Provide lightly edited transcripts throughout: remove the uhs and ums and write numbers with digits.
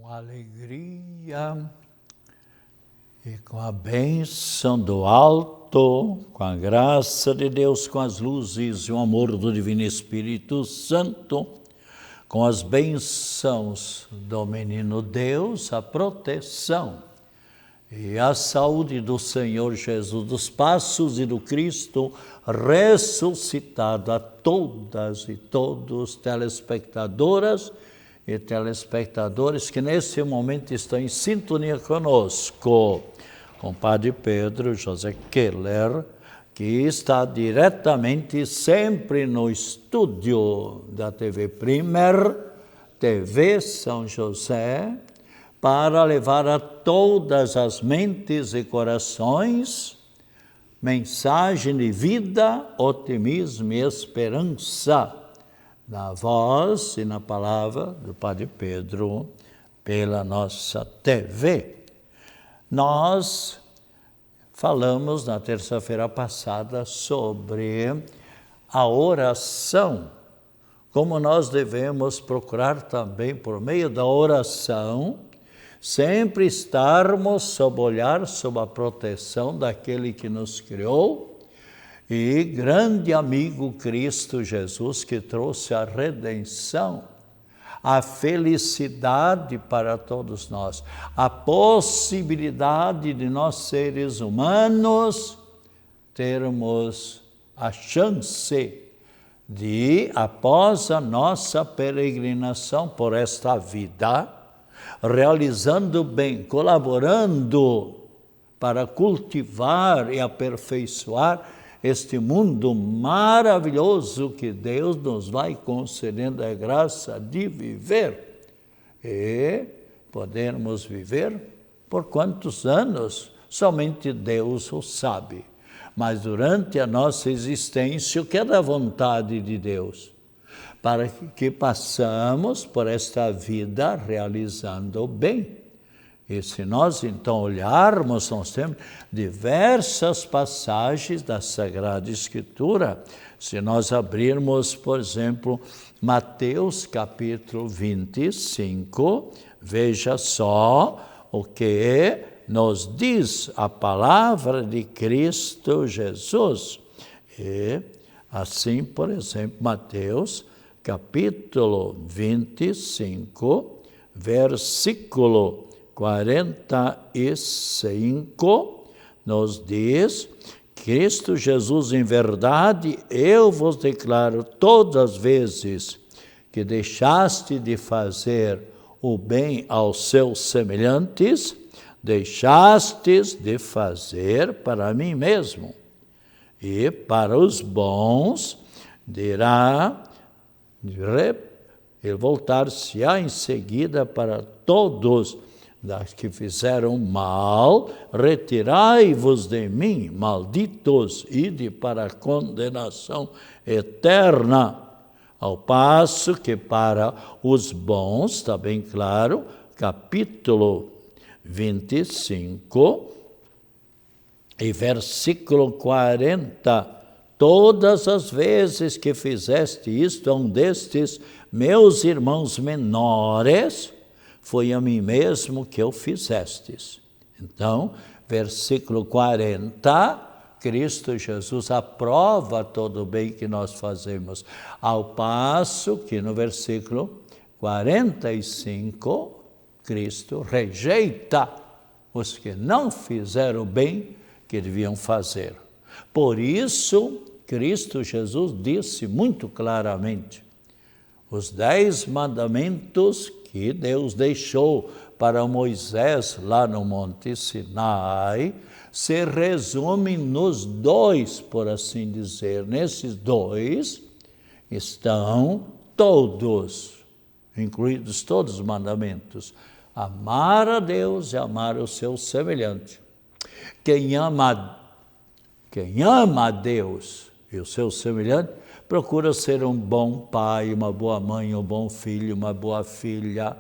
Com alegria e com a bênção do alto, com a graça de Deus, com as luzes e o amor do Divino Espírito Santo, com as bênçãos do Menino Deus, a proteção e a saúde do Senhor Jesus, dos passos e do Cristo ressuscitado, a todas e todos, telespectadoras e telespectadores que nesse momento estão em sintonia conosco, com o Padre Pedro José Keller, que está diretamente sempre no estúdio da TV Primer, TV São José, para levar a todas as mentes e corações mensagem de vida, otimismo e esperança, na voz e na palavra do Padre Pedro, pela nossa TV. Nós falamos na terça-feira passada sobre a oração, como nós devemos procurar também, por meio da oração, sempre estarmos sob o olhar, sob a proteção daquele que nos criou, e grande amigo Cristo Jesus, que trouxe a redenção, a felicidade para todos nós, a possibilidade de nós seres humanos termos a chance de, após a nossa peregrinação por esta vida, realizando o bem, colaborando para cultivar e aperfeiçoar este mundo maravilhoso que Deus nos vai concedendo a graça de viver. E podermos viver por quantos anos? Somente Deus o sabe. Mas durante a nossa existência, o que é da vontade de Deus? Para que passamos por esta vida realizando o bem. E se nós então olharmos, nós temos diversas passagens da Sagrada Escritura. Se nós abrirmos, por exemplo, Mateus capítulo 25, veja só o que nos diz a palavra de Cristo Jesus. E assim, por exemplo, Mateus capítulo 25, versículo 45, nos diz: Cristo Jesus, em verdade, eu vos declaro todas as vezes que deixaste de fazer o bem aos seus semelhantes, deixastes de fazer para mim mesmo. E para os bons, dirá, ele voltar-se-á em seguida para todos das que fizeram mal, retirai-vos de mim, malditos, ide para a condenação eterna. Ao passo que para os bons, está bem claro, capítulo 25 e versículo 40, todas as vezes que fizeste isto a um destes meus irmãos menores, foi a mim mesmo que eu fizestes. Então, versículo 40, Cristo Jesus aprova todo o bem que nós fazemos, ao passo que no versículo 45, Cristo rejeita os que não fizeram o bem que deviam fazer. Por isso, Cristo Jesus disse muito claramente, os 10 mandamentos que Deus deixou para Moisés lá no Monte Sinai, se resume nos 2, por assim dizer. Nesses 2 estão todos, incluídos todos os mandamentos. Amar a Deus e amar o seu semelhante. Quem ama a Deus e o seu semelhante, procura ser um bom pai, uma boa mãe, um bom filho, uma boa filha.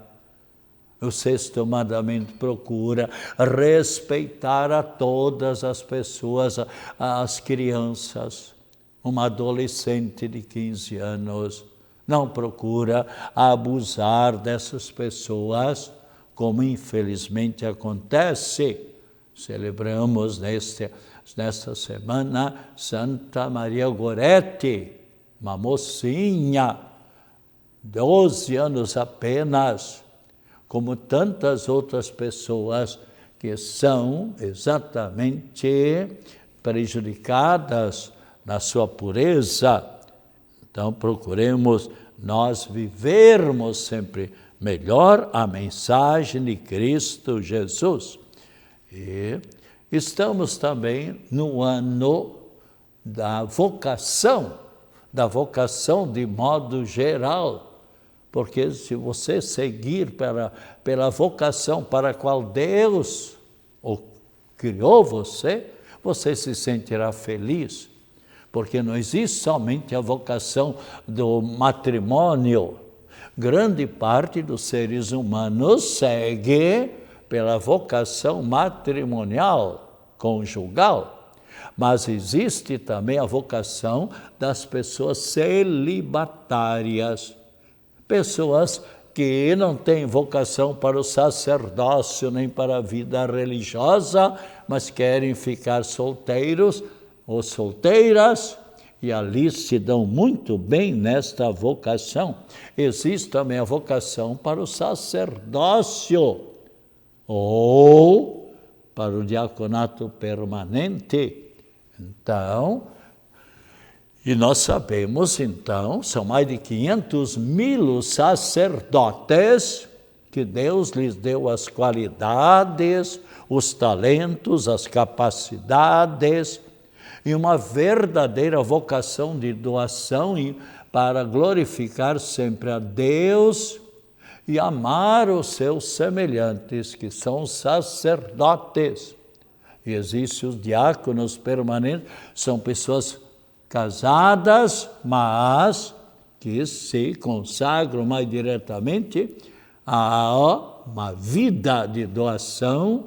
O 6º mandamento procura respeitar a todas as pessoas, as crianças. Uma adolescente de 15 anos não procura abusar dessas pessoas como infelizmente acontece. Celebramos nesta semana Santa Maria Goretti, uma mocinha, 12 anos apenas, como tantas outras pessoas que são exatamente prejudicadas na sua pureza. Então, procuremos nós vivermos sempre melhor a mensagem de Cristo Jesus. E estamos também no ano da vocação de modo geral. Porque se você seguir pela vocação para a qual Deus criou você, você se sentirá feliz. Porque não existe somente a vocação do matrimônio. Grande parte dos seres humanos segue pela vocação matrimonial, conjugal. Mas existe também a vocação das pessoas celibatárias. Pessoas que não têm vocação para o sacerdócio nem para a vida religiosa, mas querem ficar solteiros ou solteiras, e ali se dão muito bem nesta vocação. Existe também a vocação para o sacerdócio ou para o diaconato permanente. Então, e nós sabemos, então, são mais de 500 mil sacerdotes que Deus lhes deu as qualidades, os talentos, as capacidades e uma verdadeira vocação de doação para glorificar sempre a Deus e amar os seus semelhantes, que são os sacerdotes. E existem os diáconos permanentes, são pessoas casadas, mas que se consagram mais diretamente a uma vida de doação,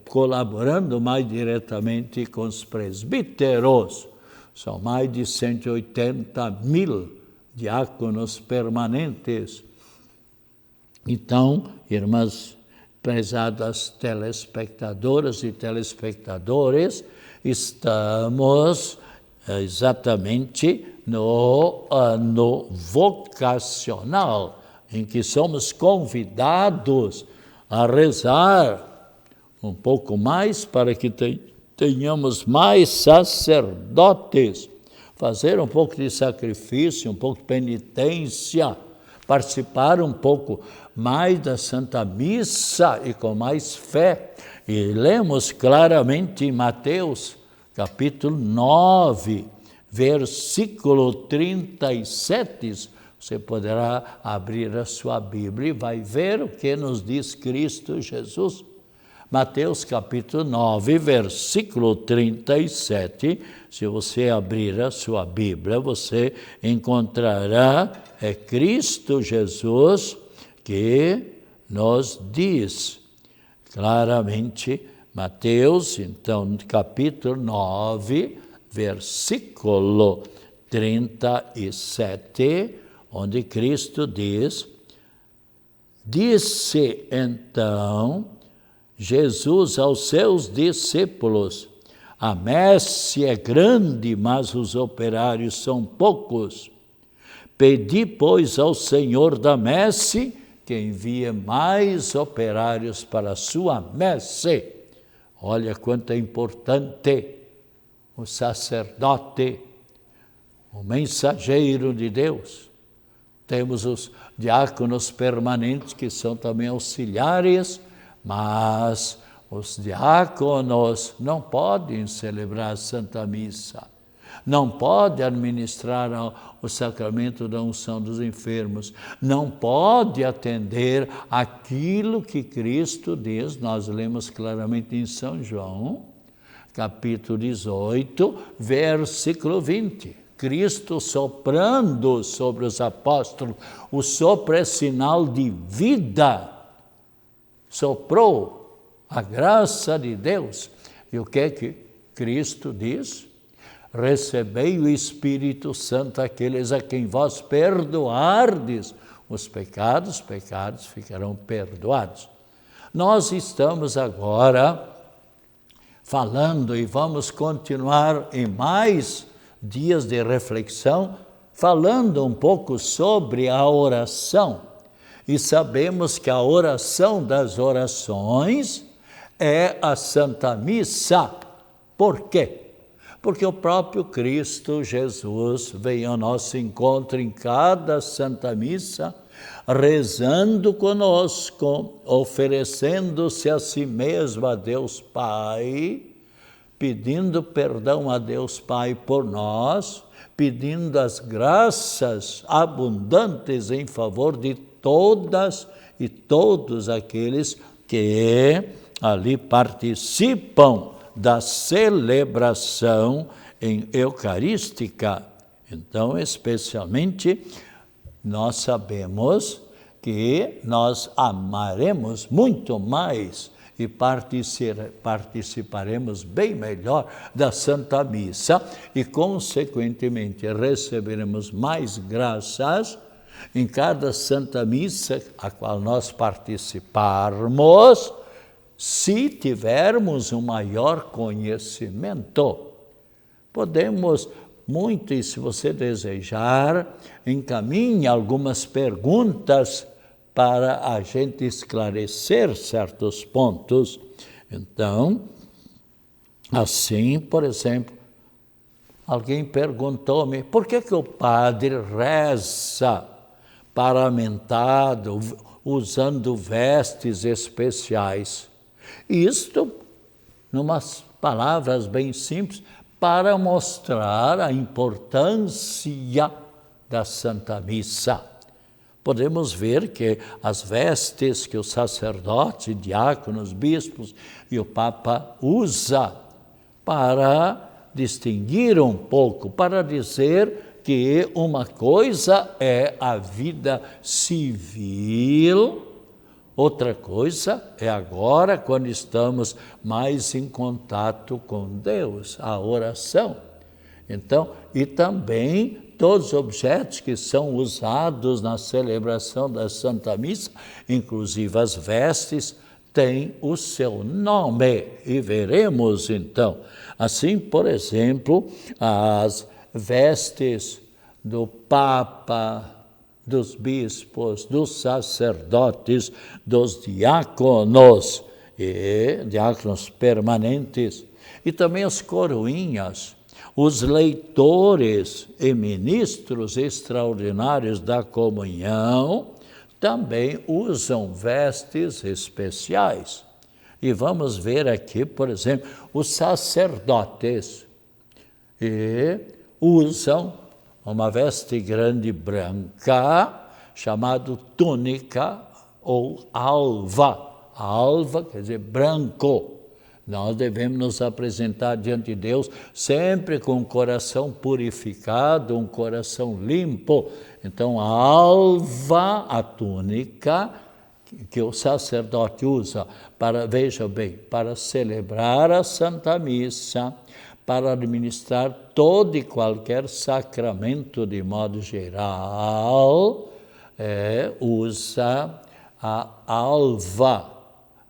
colaborando mais diretamente com os presbíteros. São mais de 180 mil diáconos permanentes. Então, irmãs prezadas telespectadoras e telespectadores, estamos exatamente no ano vocacional, em que somos convidados a rezar um pouco mais para que tenhamos mais sacerdotes, fazer um pouco de sacrifício, um pouco de penitência, participar um pouco mais da Santa Missa e com mais fé. E lemos claramente em Mateus, capítulo 9, versículo 37, você poderá abrir a sua Bíblia e vai ver o que nos diz Cristo Jesus. Mateus capítulo 9, versículo 37, se você abrir a sua Bíblia, você encontrará Cristo Jesus que nos diz claramente. Mateus, então, capítulo 9, versículo 37, onde Cristo diz: disse então Jesus aos seus discípulos: a messe é grande, mas os operários são poucos. Pedi, pois, ao Senhor da messe que envie mais operários para a sua messe. Olha quanto é importante o sacerdote, o mensageiro de Deus. Temos os diáconos permanentes, que são também auxiliares, mas os diáconos não podem celebrar a Santa Missa, não podem administrar o sacramento da unção dos enfermos, não podem atender aquilo que Cristo diz. Nós lemos claramente em São João, capítulo 18, versículo 20. Cristo soprando sobre os apóstolos, o sopro é sinal de vida. Soprou a graça de Deus. E o que é que Cristo diz? Recebei o Espírito Santo aqueles a quem vós perdoardes os pecados ficarão perdoados. Nós estamos agora falando e vamos continuar em mais dias de reflexão, falando um pouco sobre a oração. E sabemos que a oração das orações é a Santa Missa. Por quê? Porque o próprio Cristo Jesus veio ao nosso encontro em cada Santa Missa, rezando conosco, oferecendo-se a si mesmo a Deus Pai, pedindo perdão a Deus Pai por nós, pedindo as graças abundantes em favor de todas e todos aqueles que ali participam da celebração eucarística. Então, especialmente, nós sabemos que nós amaremos muito mais e participaremos bem melhor da Santa Missa e, consequentemente, receberemos mais graças em cada Santa Missa a qual nós participarmos, se tivermos um maior conhecimento. Podemos muito, e se você desejar, encaminhe algumas perguntas para a gente esclarecer certos pontos. Então, assim, por exemplo, alguém perguntou-me, por que o padre reza paramentado, usando vestes especiais? Isto, numas palavras bem simples, para mostrar a importância da Santa Missa. Podemos ver que as vestes que os sacerdotes, diáconos, bispos e o Papa usa para distinguir um pouco, para dizer que uma coisa é a vida civil, outra coisa é agora, quando estamos mais em contato com Deus, a oração. Então, e também todos os objetos que são usados na celebração da Santa Missa, inclusive as vestes, têm o seu nome. E veremos, então, assim, por exemplo, as vestes do Papa, dos bispos, dos sacerdotes, dos diáconos, e diáconos permanentes, e também as coroinhas, os leitores e ministros extraordinários da comunhão também usam vestes especiais. E vamos ver aqui, por exemplo, os sacerdotes usam uma veste grande branca, chamada túnica ou alva. Alva quer dizer branco. Nós devemos nos apresentar diante de Deus sempre com um coração purificado, um coração limpo. Então, a alva, a túnica, que o sacerdote usa para, veja bem, para celebrar a Santa Missa, para administrar todo e qualquer sacramento de modo geral, usa a alva,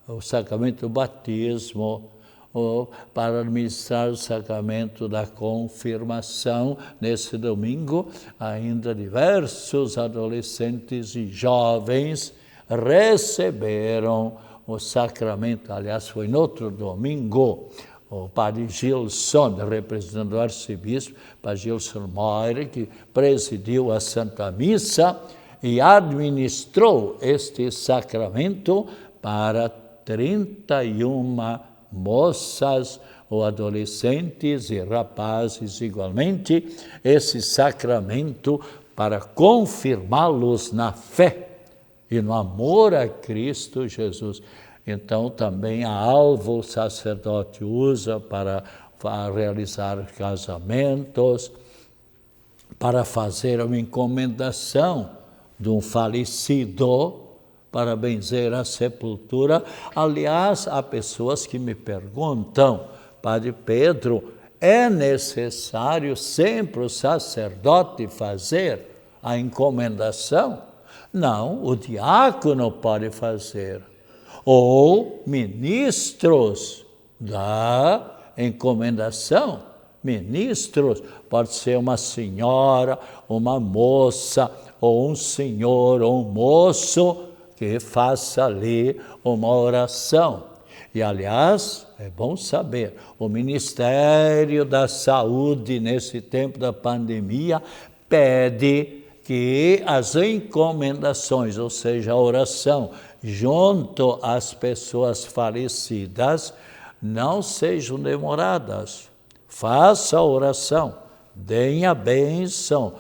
o sacramento do batismo, ou para administrar o sacramento da confirmação. Nesse domingo, ainda diversos adolescentes e jovens receberam o sacramento. Aliás, foi no outro domingo, o padre Gilson, representando o arcebispo, padre Gilson Moira, que presidiu a Santa Missa e administrou este sacramento para 31 moças ou adolescentes e rapazes igualmente, esse sacramento para confirmá-los na fé e no amor a Cristo Jesus. Então, também a alva o sacerdote usa para realizar casamentos, para fazer uma encomendação de um falecido, para benzer a sepultura. Aliás, há pessoas que me perguntam, Padre Pedro, é necessário sempre o sacerdote fazer a encomendação? Não, o diácono pode fazer. ou ministros da encomendação. Ministros, pode ser uma senhora, uma moça, ou um senhor, ou um moço, que faça ali uma oração. E, aliás, é bom saber, o Ministério da Saúde, nesse tempo da pandemia, pede que as encomendações, ou seja, a oração, junto às pessoas falecidas, não sejam demoradas. Faça a oração, deem a bênção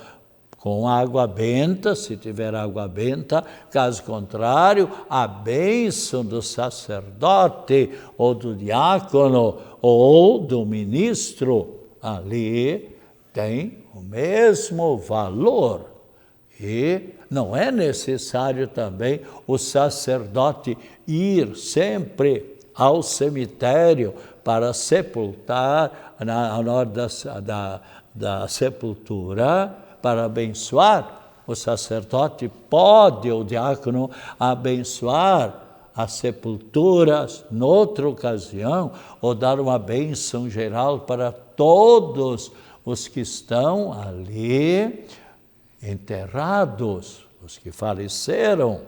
com água benta, se tiver água benta, caso contrário, a bênção do sacerdote, ou do diácono, ou do ministro, ali tem o mesmo valor. E não é necessário também o sacerdote ir sempre ao cemitério para sepultar, na hora da sepultura, para abençoar. O sacerdote pode, o diácono, abençoar as sepulturas noutra ocasião, ou dar uma bênção geral para todos os que estão ali enterrados, os que faleceram.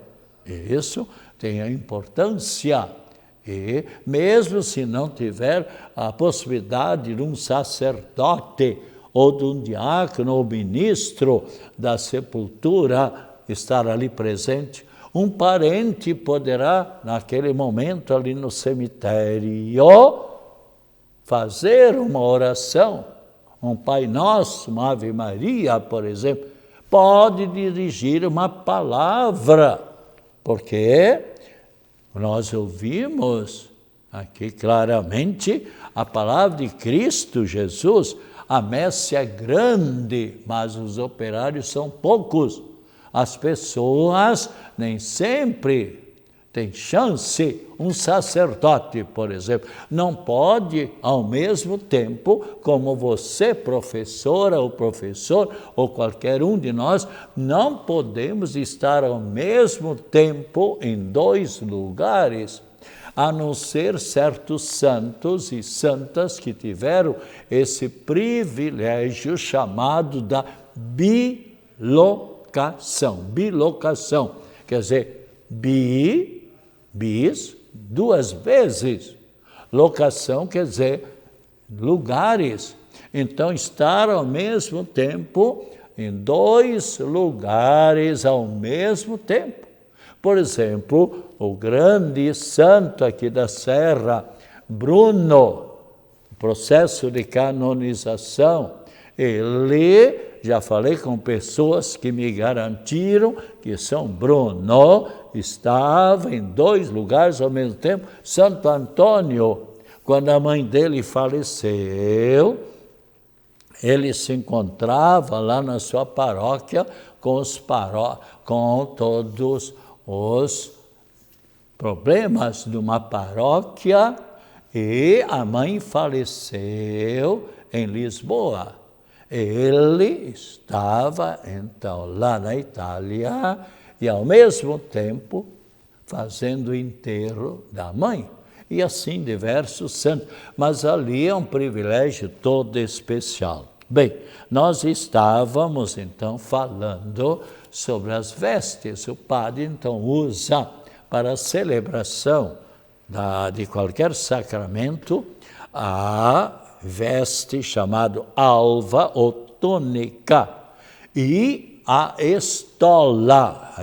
Isso tem a importância. E mesmo se não tiver a possibilidade de um sacerdote ou de um diácono ou ministro da sepultura estar ali presente, um parente poderá, naquele momento ali no cemitério, fazer uma oração, um Pai Nosso, uma Ave Maria, por exemplo, pode dirigir uma palavra, porque nós ouvimos aqui claramente a palavra de Cristo Jesus. A messe é grande, mas os operários são poucos. As pessoas nem sempre têm chance. Um sacerdote, por exemplo, não pode, ao mesmo tempo, como você, professora ou professor, ou qualquer um de nós, não podemos estar ao mesmo tempo em 2 lugares, a não ser certos santos e santas que tiveram esse privilégio chamado da bilocação. Bilocação, quer dizer, bis, 2 vezes. Locação quer dizer lugares. Então, estar ao mesmo tempo em 2 lugares ao mesmo tempo. Por exemplo, o grande santo aqui da Serra, Bruno, processo de canonização, ele, já falei com pessoas que me garantiram que São Bruno estava em 2 lugares ao mesmo tempo. Santo Antônio, quando a mãe dele faleceu, ele se encontrava lá na sua paróquia com todos os problemas de uma paróquia, e a mãe faleceu em Lisboa. Ele estava, então, lá na Itália e, ao mesmo tempo, fazendo o enterro da mãe. E assim diversos santos. Mas ali é um privilégio todo especial. Bem, nós estávamos, então, falando sobre as vestes. O padre, então, usa para a celebração de qualquer sacramento a veste chamada alva ou túnica e a estola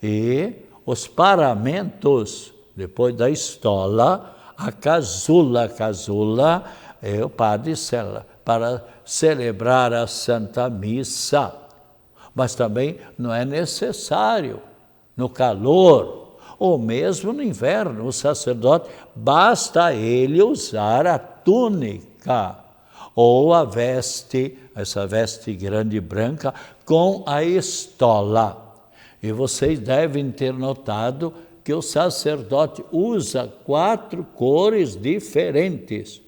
e os paramentos. Depois da estola, a casula. Casula é o padre para celebrar a Santa Missa. Mas também não é necessário no calor, ou mesmo no inverno, o sacerdote, basta ele usar a túnica ou a veste, essa veste grande branca, com a estola. E vocês devem ter notado que o sacerdote usa 4 cores diferentes.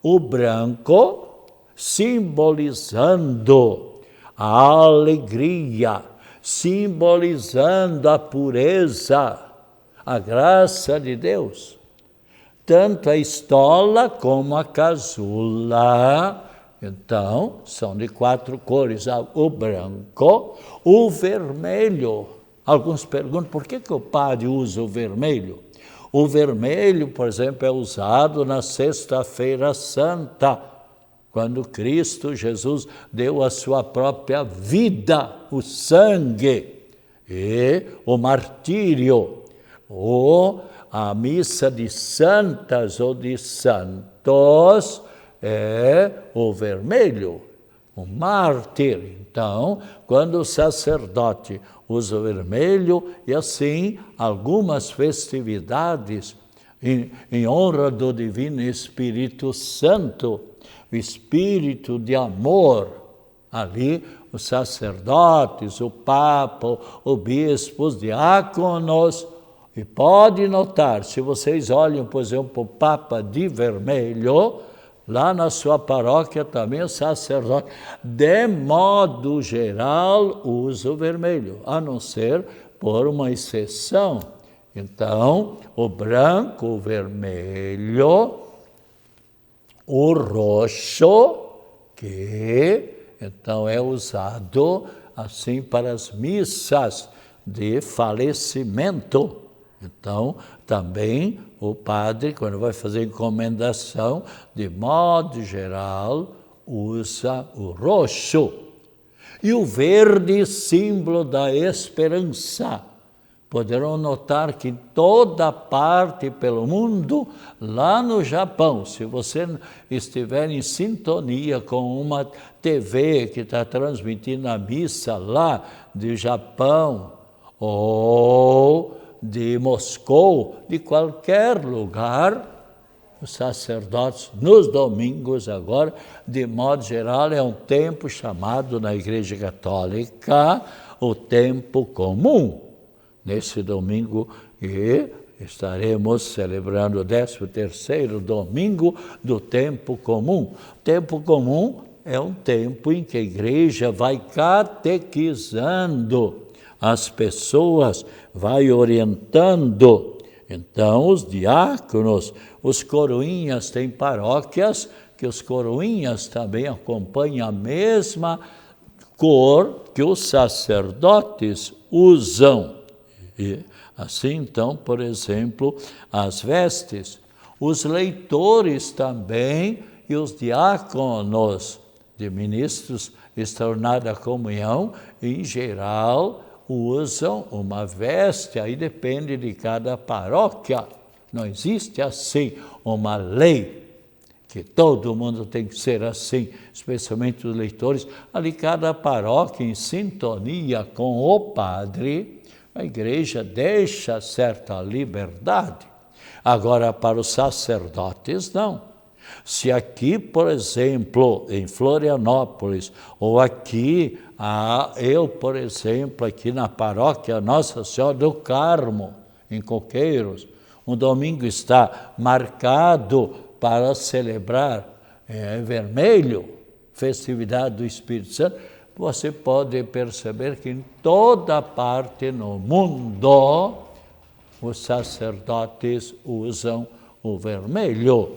O branco, simbolizando a alegria, simbolizando a pureza, a graça de Deus. Tanto a estola como a casula, então, são de 4 cores, o branco, o vermelho. Alguns perguntam, por que o padre usa o vermelho? O vermelho, por exemplo, é usado na Sexta-feira Santa, quando Cristo Jesus deu a sua própria vida, o sangue e o martírio, ou a missa de santas ou de santos é o vermelho, o mártir. Então, quando o sacerdote usa o vermelho, e assim algumas festividades em honra do Divino Espírito Santo, o Espírito de amor, ali os sacerdotes, o Papa, o bispo, os diáconos. E pode notar, se vocês olham, por exemplo, o Papa de vermelho, lá na sua paróquia também o sacerdote, de modo geral, usa o vermelho, a não ser por uma exceção. Então, o branco, o vermelho, o roxo, que então é usado assim para as missas de falecimento. Então, também o padre, quando vai fazer encomendação, de modo geral, usa o roxo. E o verde, símbolo da esperança. Poderão notar que em toda parte pelo mundo, lá no Japão, se você estiver em sintonia com uma TV que está transmitindo a missa lá do Japão, ou de Moscou, de qualquer lugar, os sacerdotes, nos domingos agora, de modo geral, é um tempo chamado na Igreja Católica o tempo comum. Nesse domingo estaremos celebrando o 13º domingo do tempo comum. Tempo comum é um tempo em que a igreja vai catequizando as pessoas, vai orientando. Então, os diáconos, os coroinhas, tem paróquias que os coroinhas também acompanham a mesma cor que os sacerdotes usam. E assim, então, por exemplo, as vestes. Os leitores também e os diáconos de ministros extraordinários da comunhão, em geral, usam uma veste, aí depende de cada paróquia. Não existe assim uma lei que todo mundo tem que ser assim, especialmente os leitores. Ali cada paróquia em sintonia com o padre, a igreja deixa certa liberdade. Agora, para os sacerdotes, não. Se aqui, por exemplo, em Florianópolis, ou aqui, eu, por exemplo, aqui na paróquia Nossa Senhora do Carmo, em Coqueiros, um domingo está marcado para celebrar vermelho, festividade do Espírito Santo, você pode perceber que em toda parte no mundo os sacerdotes usam o vermelho.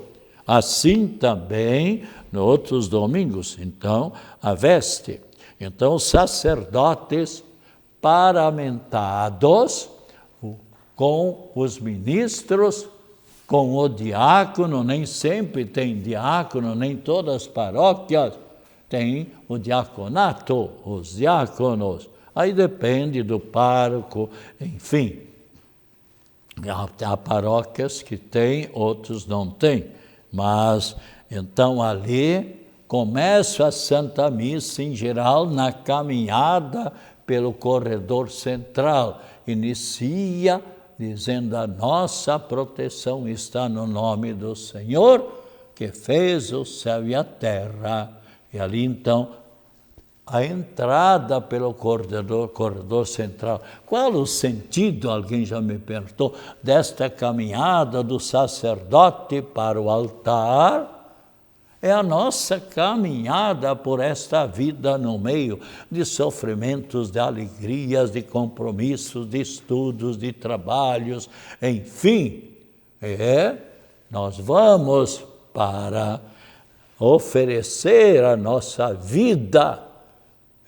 Assim também nos outros domingos, então, a veste. Então, os sacerdotes paramentados com os ministros, com o diácono, nem sempre tem diácono, nem todas as paróquias tem o diaconato, os diáconos. Aí depende do pároco, enfim. Há paróquias que têm, outros não têm. Mas, então, ali começa a Santa Missa, em geral, na caminhada pelo corredor central. Inicia dizendo: a nossa proteção está no nome do Senhor, que fez o céu e a terra. E ali, então, a entrada pelo corredor central. Qual o sentido, alguém já me perguntou, desta caminhada do sacerdote para o altar? É a nossa caminhada por esta vida no meio de sofrimentos, de alegrias, de compromissos, de estudos, de trabalhos, enfim. Nós vamos para oferecer a nossa vida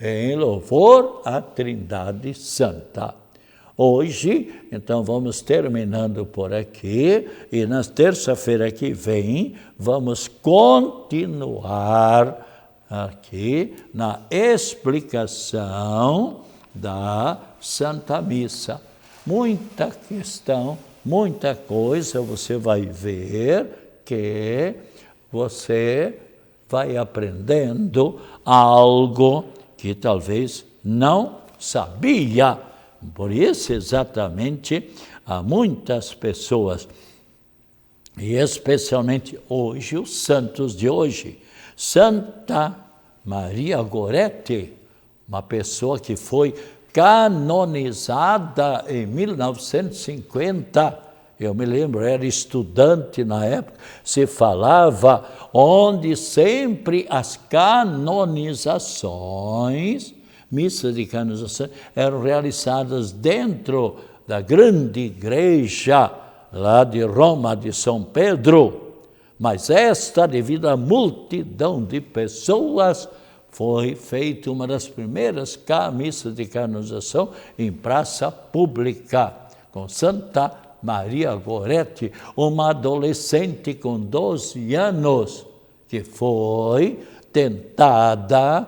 em louvor à Trindade Santa. Hoje, então, vamos terminando por aqui e na terça-feira que vem vamos continuar aqui na explicação da Santa Missa. Muita questão, muita coisa você vai ver que você vai aprendendo algo que talvez não sabia. Por isso, exatamente, há muitas pessoas, e especialmente hoje, os santos de hoje. Santa Maria Goretti, uma pessoa que foi canonizada em 1950, eu me lembro, era estudante na época, se falava onde sempre as canonizações, missas de canonização, eram realizadas dentro da grande igreja lá de Roma, de São Pedro. Mas esta, devido à multidão de pessoas, foi feita uma das primeiras missas de canonização em praça pública, com Santa Maria Goretti, uma adolescente com 12 anos, que foi tentada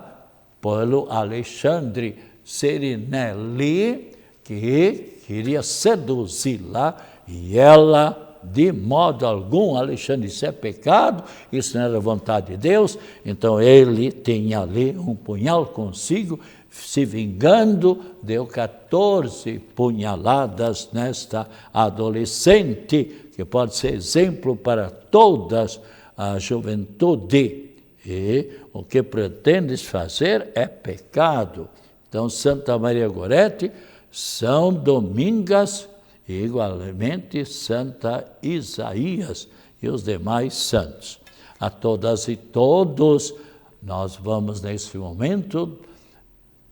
pelo Alexandre Serinelli, que queria seduzi-la, e ela, de modo algum, Alexandre, isso é pecado, isso não era vontade de Deus, então ele tinha ali um punhal consigo, se vingando, deu 14 punhaladas nesta adolescente, que pode ser exemplo para todas a juventude. E o que pretendes fazer é pecado. Então, Santa Maria Goretti, São Domingas, e igualmente Santa Isaías e os demais santos. A todas e todos, nós vamos nesse momento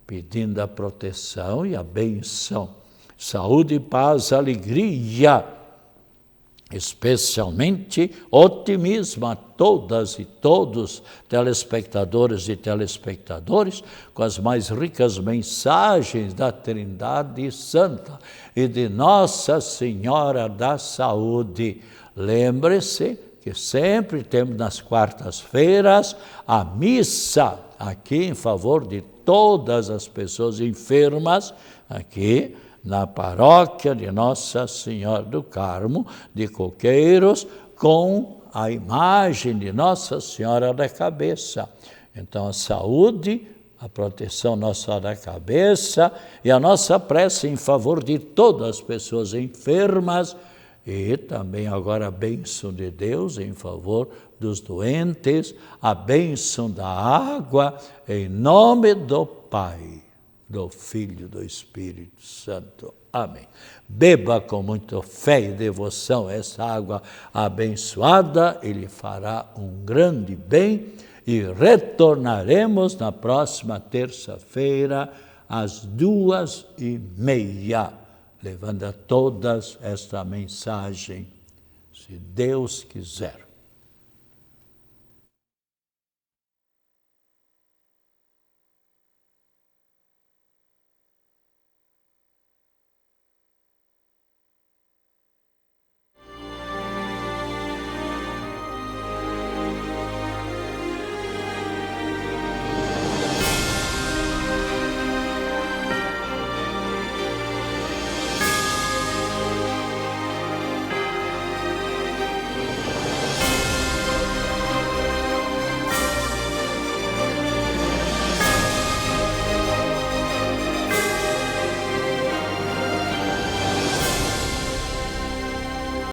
pedindo a proteção e a benção, saúde, paz, alegria, especialmente otimismo a todas e todos, telespectadoras e telespectadores, com as mais ricas mensagens da Trindade Santa e de Nossa Senhora da Saúde. Lembre-se que sempre temos nas quartas-feiras a missa aqui em favor de todas as pessoas enfermas, aqui na paróquia de Nossa Senhora do Carmo de Coqueiros, com a imagem de Nossa Senhora da Cabeça. Então, a saúde, a proteção Nossa Senhora da Cabeça e a nossa prece em favor de todas as pessoas enfermas e também agora a bênção de Deus em favor dos doentes, a bênção da água, em nome do Pai, do Filho e do Espírito Santo. Amém. Beba com muita fé e devoção essa água abençoada, ele fará um grande bem e retornaremos na próxima terça-feira às 2h30, levando a todas esta mensagem, se Deus quiser.